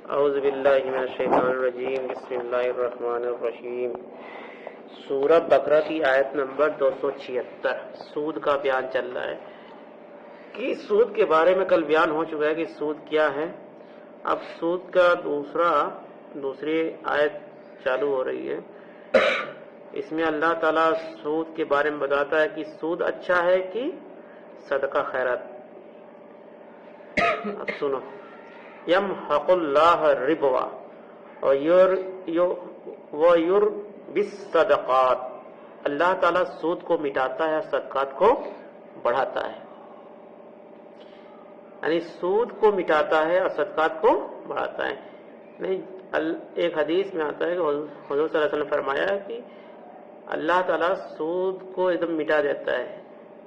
اعوذ باللہ من الشیطان الرجیم بسم اللہ الرحمن الرحیم سورہ بقرہ کی آیت نمبر 276 سود کا بیان چل رہا ہے کہ سود کے بارے میں کل بیان ہو چکا ہے کہ سود کیا ہے. اب سود کا دوسری آیت چالو ہو رہی ہے. اس میں اللہ تعالیٰ سود کے بارے میں بتاتا ہے کہ سود اچھا ہے کہ صدقہ خیرات. اب سنو، یمحق اللہ الربا ویربی الصدقات، اللہ تعالیٰ سود کو مٹاتا ہے، صدقات کو بڑھاتا ہے. یعنی سود کو مٹاتا ہے اور صدقات کو بڑھاتا ہے. نہیں، ایک حدیث میں آتا ہے کہ حضور صلی اللہ علیہ وسلم نے فرمایا کہ اللہ تعالیٰ سود کو ایک دم مٹا دیتا ہے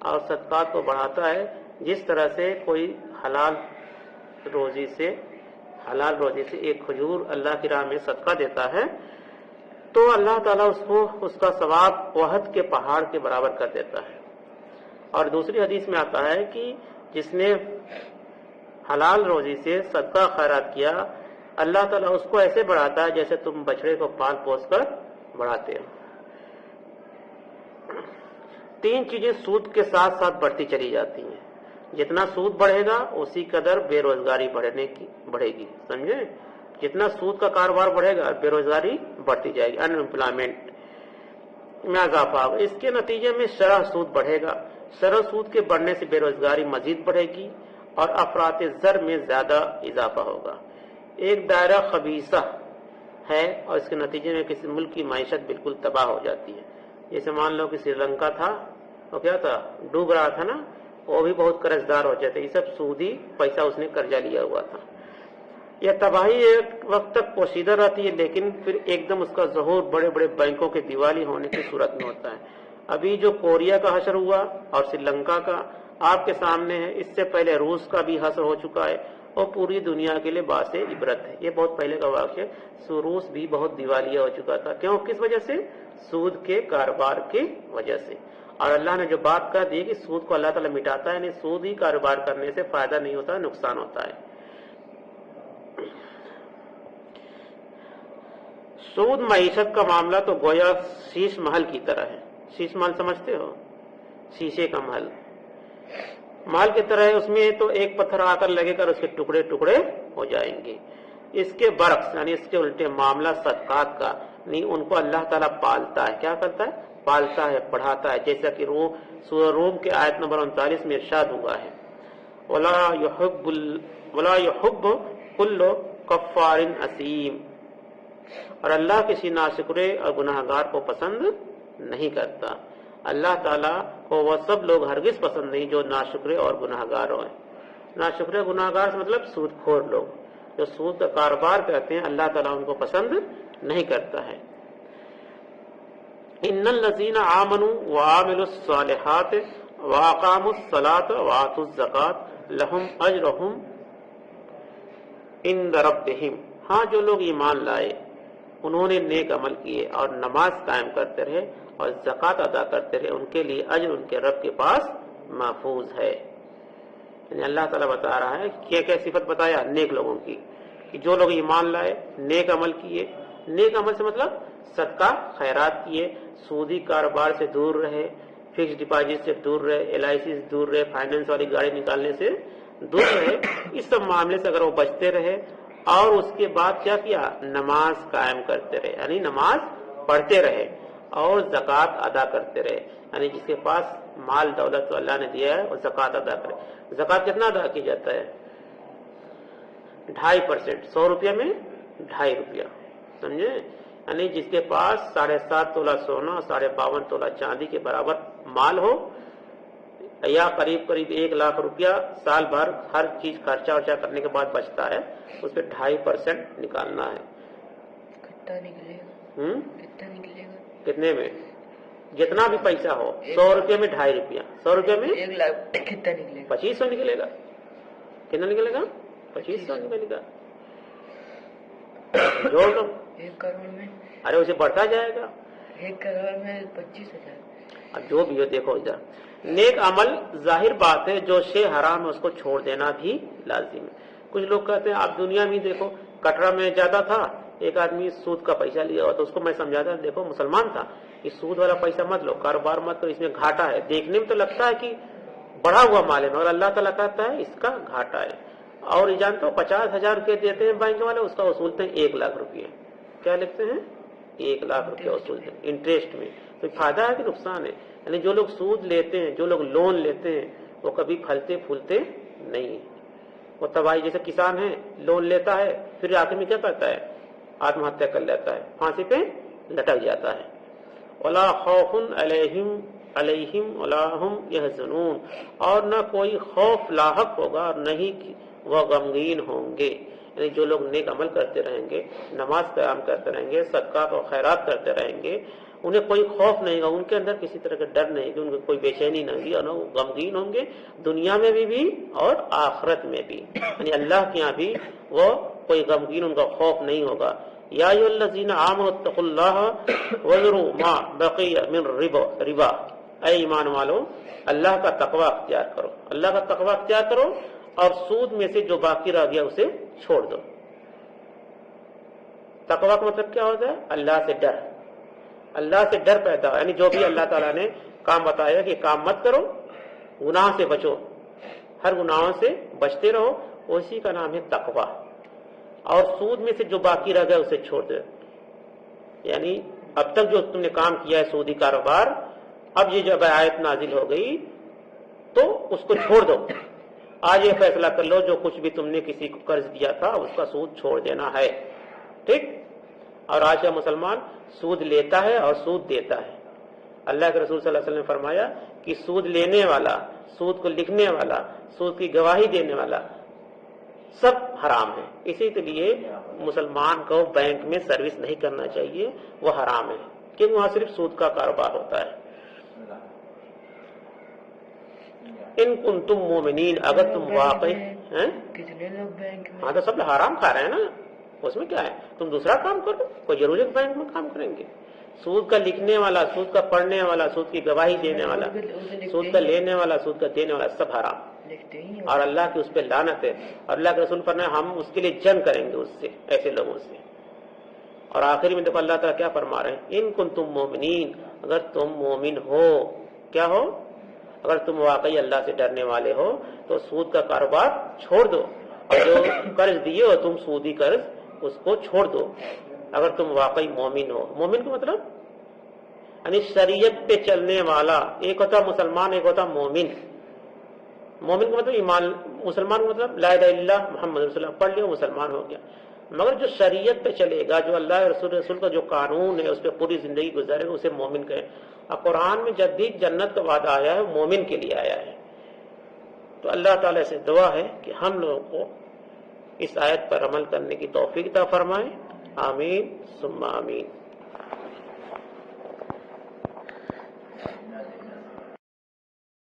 اور صدقات کو بڑھاتا ہے. جس طرح سے کوئی حلال روزی سے ایک کھجور اللہ کی راہ میں صدقہ دیتا ہے تو اللہ تعالیٰ اس کا ثواب احد کے پہاڑ کے برابر کر دیتا ہے. اور دوسری حدیث میں آتا ہے کہ جس نے حلال روزی سے صدقہ خیرات کیا، اللہ تعالیٰ اس کو ایسے بڑھاتا ہے جیسے تم بچڑے کو پال پوس کر بڑھاتے ہو. تین چیزیں سود کے ساتھ ساتھ بڑھتی چلی جاتی ہیں. جتنا سود بڑھے گا اسی قدر بے روزگاری بڑھے گی. سمجھے؟ جتنا سود کا کاروبار بڑھے گا بے روزگاری بڑھتی جائے گی، ان امپلائمنٹ میں اضافہ ہوگا. اس کے نتیجے میں شرح سود بڑھے گا. شرح سود کے بڑھنے سے بے روزگاری مزید بڑھے گی اور افراط زر میں زیادہ اضافہ ہوگا. ایک دائرہ خبیثہ ہے اور اس کے نتیجے میں کسی ملک کی معیشت بالکل تباہ ہو جاتی ہے. جیسے مان لو کہ سری لنکا تھا، وہ کیا تھا، ڈوب رہا تھا نا، وہ بھی بہت قرض دار ہو جاتے. یہ سب سودی پیسہ اس نے قرضہ لیا ہوا تھا. یہ تباہی ایک وقت تک پوشیدہ رہتی ہے لیکن پھر ایک دم اس کا ظہور بڑے بڑے بینکوں کے دیوالی ہونے کی صورت میں ہوتا ہے. ابھی جو کوریا کا حشر ہوا اور سری لنکا کا آپ کے سامنے ہے، اس سے پہلے روس کا بھی حشر ہو چکا ہے اور پوری دنیا کے لیے باعث عبرت ہے. یہ بہت پہلے کا واقعہ ہے. روس بھی بہت دیوالیہ ہو چکا تھا. کیوں؟ کس وجہ سے؟ سود کے کاروبار کی وجہ سے. اور اللہ نے جو بات کہہ دی کہ سود کو اللہ تعالیٰ مٹاتا ہے، یعنی سود ہی کاروبار کرنے سے فائدہ نہیں ہوتا، نقصان ہوتا ہے. سود معیشت کا معاملہ تو گویا شیش محل کی طرح ہے. شیش محل سمجھتے ہو؟ شیشے کا محل کی طرح ہے. اس میں تو ایک پتھر آ کر لگے کر اس کے ٹکڑے ٹکڑے ہو جائیں گے. اس کے برعکس یعنی اس کے الٹے معاملہ صدقات کا نہیں، ان کو اللہ تعالیٰ پالتا ہے. کیا کرتا ہے؟ پالتا ہے، بڑھاتا ہے. جیسا کہ سورہ روم کے آیت نمبر 39 میں ارشاد ہوا ہے، وَلَا يُحِبُّ كُلُّ كَفَّارٍ أَثِيمٍ، اور اللہ کسی ناشکرے اور گناہ گار کو پسند نہیں کرتا. اللہ تعالیٰ کو وہ سب لوگ ہرگز پسند نہیں جو ناشکرے اور گناہ گار ہیں. ناشکرے گناہ گار سے مطلب سود خور لوگ جو سود کا کاروبار کرتے ہیں، اللہ تعالیٰ ان کو پسند نہیں کرتا ہے. ان الذین آمنوا وعملوا الصالحات واقاموا الصلاة وآتوا الزکاة لهم اجرهم عند ربهم، ہاں جو لوگ ایمان لائے، انہوں نے نیک عمل کیے اور نماز قائم کرتے رہے اور زکوٰۃ ادا کرتے رہے، ان کے لیے اجر ان کے رب کے پاس محفوظ ہے. یعنی اللہ تعالیٰ بتا رہا ہے کہ کیا صفت بتایا نیک لوگوں کی، کہ جو لوگ ایمان لائے، نیک عمل کیے. نیک عمل سے مطلب صدقہ خیرات کیے، سودی کاروبار سے دور رہے، فکس ڈپازٹ سے دور رہے، LIC سے دور رہے، فائنینس والی گاڑی نکالنے سے دور رہے. اس سب معاملے سے اگر وہ بچتے رہے اور اس کے بعد کیا کیا، نماز قائم کرتے رہے، یعنی نماز پڑھتے رہے اور زکوٰۃ ادا کرتے رہے. یعنی جس کے پاس مال دولت تو اللہ نے دیا ہے وہ زکوٰۃ ادا کرے. زکوٰۃ کتنا ادا کی جاتا ہے؟ 2.5%. 100 روپیہ میں 2.5 روپیہ. سمجھے؟ یعنی جس کے پاس 7.5 تولہ سونا اور 52.5 تولہ چاندی کے برابر مال ہو یا قریب 1 لاکھ روپیہ سال بھر ہر چیز خرچہ ورچہ کرنے کے بعد بچتا ہے، اس پہ 2.5% نکالنا ہے. کتنا نکلے گا؟ کتنا نکلے گا؟ کتنے میں؟ جتنا بھی پیسہ ہو. 100 روپے میں 2.5 روپیہ. 100 روپے میں 1 لاکھ کتنا نکلے گا؟ 2500 نکلے گا. کتنا نکلے گا؟ 2500 نکلے گا. جوڑ دو. 1 کروڑ میں؟ ارے اسے بڑھتا جائے گا. 1 کروڑ میں 25,000. اب جو بھی ہو دیکھو ادھر نیک عمل ظاہر بات ہے، جو شے حرام ہے اس کو چھوڑ دینا بھی لازم ہے. کچھ لوگ کہتے ہیں آپ دنیا میں دیکھو کٹرا میں جاتا تھا، ایک آدمی سود کا پیسہ لیا ہوا، تو اس کو میں سمجھاتا، دیکھو مسلمان تھا، اس سود والا پیسہ مت لو، کاروبار مت کرو، اس میں گھاٹا ہے. دیکھنے میں تو لگتا ہے کہ بڑھا ہوا مال ہے، مگر اللہ تعالیٰ کہتا ہے اس کا گھاٹا ہے. اور یہ جانتے ہو 50,000 روپئے دیتے ہیں بینک والے، اس کا وصولتے ہیں 1,00,000 روپئے. کیا لکھتے ہیں؟ 1,00,000 روپئے وصولتے ہیں انٹرسٹ میں. تو فائدہ ہے کہ نقصان ہے؟ یعنی جو لوگ سود لیتے ہیں، جو لوگ لون لیتے ہیں، وہ کبھی پھلتے پھولتے نہیں ہیں. وہ تباہی، جیسے کسان ہے، لون لیتا ہے، پھر آخر میں کیا کرتا ہے؟ آتم ہتیا کر لیتا ہے، پھانسی پہ لٹک جاتا ہے. ولا خوف علیہم ولا هم يحزنون، اور نہ کوئی خوف لاحق ہوگا اور نہیں وہ غمگین ہوں گے. یعنی جو لوگ نیک عمل کرتے رہیں گے، نماز قیام کرتے رہیں گے، صدقات و خیرات کرتے رہیں گے، انہیں کوئی خوف نہیں ہوگا، ان کے اندر کسی طرح کا ڈر نہیں کہ ان کو کوئی بے چینی نہیں ہوگی، اور نہ وہ غمگین ہوں گے دنیا میں بھی اور آخرت میں بھی. یعنی اللہ کے یہاں بھی وہ کوئی غمگین، ان کا خوف نہیں ہوگا. یا ایھا الذین آمنوا اتقوا اللہ وذروا ما بقی من ربا، اے ایمان والو اللہ کا تقوی اختیار کرو، اللہ کا تقوی اختیار کرو اور سود میں سے جو باقی رہ گیا اسے چھوڑ دو. تقوی کا مطلب کیا ہوتا ہے؟ اللہ سے ڈر، اللہ سے ڈر پیدا ہو. یعنی جو بھی اللہ تعالیٰ نے کام بتایا کہ کام مت کرو، گناہ سے بچو، ہر گناہوں سے بچتے رہو، اسی کا نام ہے تقوی. اور سود میں سے جو باقی رہ گیا اسے چھوڑ دو. یعنی اب تک جو تم نے کام کیا ہے سودی کاروبار، اب یہ جب آیت نازل ہو گئی تو اس کو چھوڑ دو. آج یہ فیصلہ کر لو جو کچھ بھی تم نے کسی کو قرض دیا تھا اس کا سود چھوڑ دینا ہے. ٹھیک؟ اور آج کا مسلمان سود لیتا ہے اور سود دیتا ہے. اللہ کے رسول صلی اللہ علیہ وسلم نے فرمایا کہ سود لینے والا، سود کو لکھنے والا، سود کی گواہی دینے والا سب حرام ہے. اسی لیے مسلمان کو بینک میں سروس نہیں کرنا چاہیے، وہ حرام ہے، کیونکہ وہاں صرف سود کا کاروبار ہوتا ہے. ان کنتم مومنین، اگر تم واقعی ہیں. کتنے لوگ بینک میں؟ ہاں تو سب حرام کھا رہے ہیں نا، اس میں کیا ہے؟ تم دوسرا کام کرو، کوئی ضروری بینک میں کام کریں گے. سود کا لکھنے والا، سود کا پڑھنے والا، سود کی گواہی دینے والا، سود کا لینے والا، سود کا دینے والا سب حرام، اور اللہ کی اس پہ لعنت ہے. اور اللہ کے رسول فرمایا ہم اس کے لیے جنگ کریں گے اس سے، ایسے لوگوں سے. اور آخری میں دیکھو اللہ تعالیٰ کیا فرما رہے ہیں؟ ان کنتم مومنین، اگر تم مومن ہو. کیا ہو؟ اگر تم واقعی اللہ سے ڈرنے والے ہو تو سود کا کاروبار چھوڑ دو، اور جو قرض دیے ہو تم سودی قرض اس کو چھوڑ دو، اگر تم واقعی مومن ہو. مومن کا مطلب یعنی شریعت پہ چلنے والا. ایک ہوتا مسلمان، ایک ہوتا مومن. مومن کا مطلب ایمان، مسلمان کا مطلب لا الہ الا اللہ محمد رسول اللہ پڑھ لیا مسلمان ہو گیا. مگر جو شریعت پہ چلے گا، جو اللہ رسول کا جو قانون ہے اس پہ پوری زندگی گزارے گا، اسے مومن کہیں. اور قرآن میں جب بھی جنت کا وعدہ آیا ہے مومن کے لیے آیا ہے. تو اللہ تعالیٰ سے دعا ہے کہ ہم لوگوں کو اس آیت پر عمل کرنے کی توفیق عطا فرمائے. آمین ثم آمین.